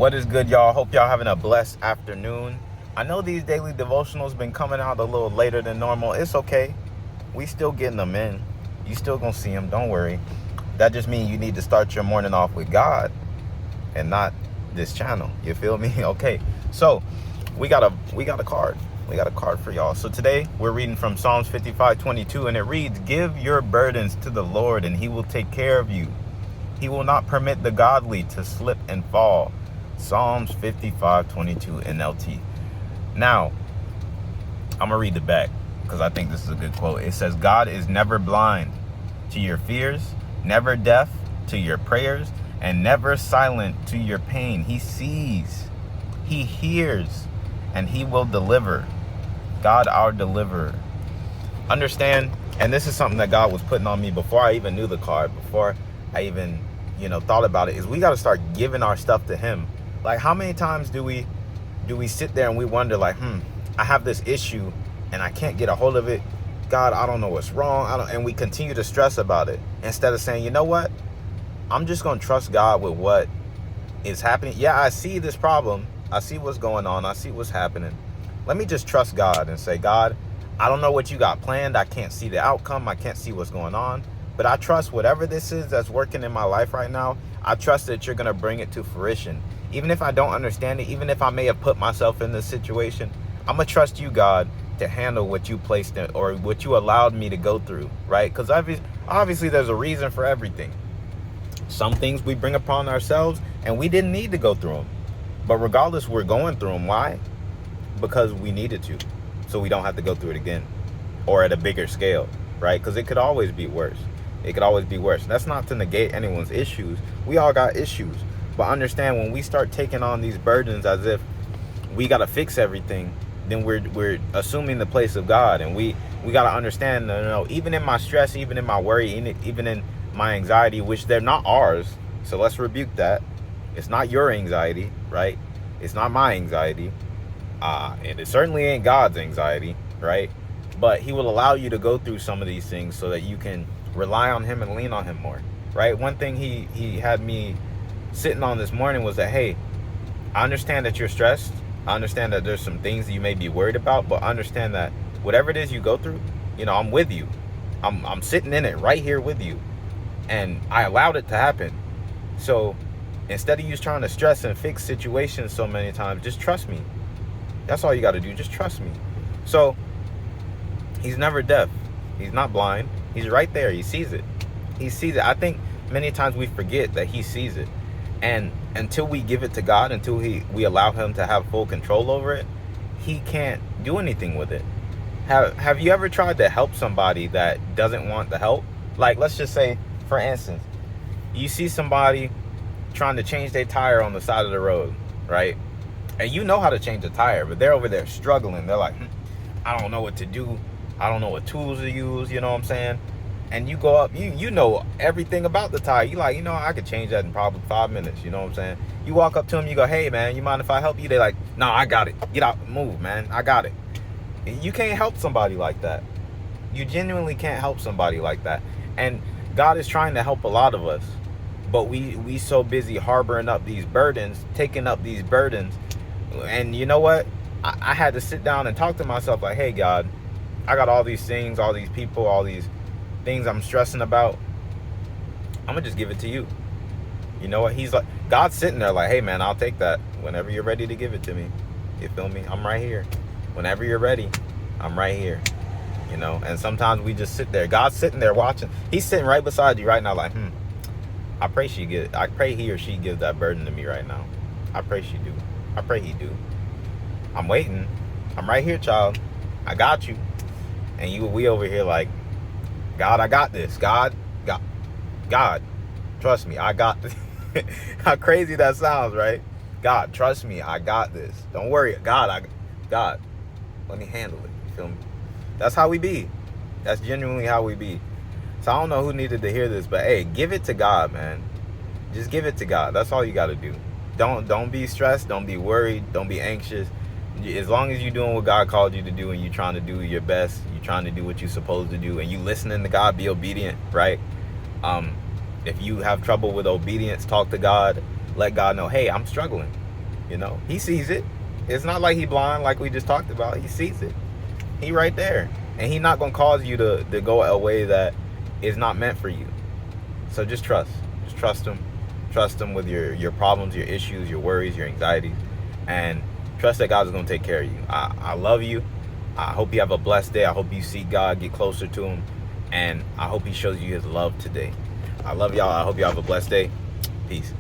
What is good, y'all? Hope y'all having a blessed afternoon. I know these daily devotionals been coming out a little later than normal. It's okay. We still getting them in. You still gonna see them. Don't worry. That just means you need to start your morning off with God and not this channel. You feel me? Okay. So we got a card. We got a card for y'all. So today we're reading from Psalms 55:22, and it reads, "Give your burdens to the Lord, and He will take care of you. He will not permit the godly to slip and fall." Psalms 55:22 NLT. Now, I'm going to read the back because I think this is a good quote. It says, "God is never blind to your fears, never deaf to your prayers, and never silent to your pain. He sees, He hears, and He will deliver." God, our deliverer. Understand, and this is something that God was putting on me before I even knew the card, before I even, thought about it, is we got to start giving our stuff to Him. Like, how many times do we sit there and we wonder, like, I have this issue and I can't get a hold of it. God, I don't know what's wrong. And we continue to stress about it instead of saying, you know what? I'm just going to trust God with what is happening. Yeah, I see this problem. I see what's going on. I see what's happening. Let me just trust God and say, God, I don't know what you got planned. I can't see the outcome. I can't see what's going on. But I trust whatever this is that's working in my life right now, I trust that you're going to bring it to fruition. Even if I don't understand it, even if I may have put myself in this situation, I'm going to trust you, God, to handle what you placed in or what you allowed me to go through, right? Because obviously there's a reason for everything. Some things we bring upon ourselves and we didn't need to go through them. But regardless, we're going through them. Why? Because we needed to, so we don't have to go through it again or at a bigger scale, right? Because it could always be worse. It could always be worse. That's not to negate anyone's issues. We all got issues. But understand, when we start taking on these burdens as if we got to fix everything, then we're assuming the place of God. And we got to understand, even in my stress, even in my worry, even in my anxiety, which they're not ours. So let's rebuke that. It's not your anxiety, right? It's not my anxiety. And it certainly ain't God's anxiety, right? But He will allow you to go through some of these things so that you can rely on Him and lean on Him more, right? One thing he had me sitting on this morning was that, hey, I understand that you're stressed. I understand that there's some things that you may be worried about, but understand that whatever it is you go through, I'm with you. I'm sitting in it right here with you. And I allowed it to happen. So instead of you trying to stress and fix situations so many times, just trust me. That's all you got to do. Just trust me. So He's never deaf. He's not blind. He's right there. He sees it. He sees it. I think many times we forget that He sees it. And until we give it to God, until we allow Him to have full control over it, He can't do anything with it. Have you ever tried to help somebody that doesn't want the help? Like, let's just say, for instance, you see somebody trying to change their tire on the side of the road, right? And you know how to change a tire, but they're over there struggling. They're like, I don't know what to do. I don't know what tools to use, you know what I'm saying? And you go up, you know everything about the tire. You like, I could change that in probably 5 minutes, you know what I'm saying? You walk up to them, you go, hey man, you mind if I help you? They're like, no, I got it. Get out, move, man. I got it. You can't help somebody like that. You genuinely can't help somebody like that. And God is trying to help a lot of us, but we so busy harboring up these burdens, taking up these burdens. And you know what? I had to sit down and talk to myself like, hey God, I got all these things, all these people, all these things I'm stressing about. I'm gonna just give it to you. You know what? He's like, God's sitting there like, hey man, I'll take that whenever you're ready to give it to me. You feel me? I'm right here. Whenever you're ready, I'm right here. And sometimes we just sit there. God's sitting there watching. He's sitting right beside you right now like, I pray he or she gives that burden to me right now. I pray she do. I pray he do. I'm waiting. I'm right here, child. I got you. And we over here like, God, I got this. God, trust me, I got this. How crazy that sounds, right? God, trust me, I got this. Don't worry. God, let me handle it. You feel me? That's how we be. That's genuinely how we be. So I don't know who needed to hear this, but hey, give it to God, man. Just give it to God. That's all you got to do. Don't be stressed. Don't be worried. Don't be anxious. As long as you're doing what God called you to do and you're trying to do your best, you're trying to do what you're supposed to do, and you listening to God, be obedient, right? If you have trouble with obedience, talk to God. Let God know, hey, I'm struggling. You know, he sees it. It's not like he blind, like we just talked about. He sees it. He right there. And he not going to cause you to go a way that is not meant for you. So just trust. Just trust him. Trust him with your problems, your issues, your worries, your anxieties. And trust that God's going to take care of you. I love you. I hope you have a blessed day. I hope you see God, get closer to him. And I hope he shows you his love today. I love y'all. I hope y'all have a blessed day. Peace.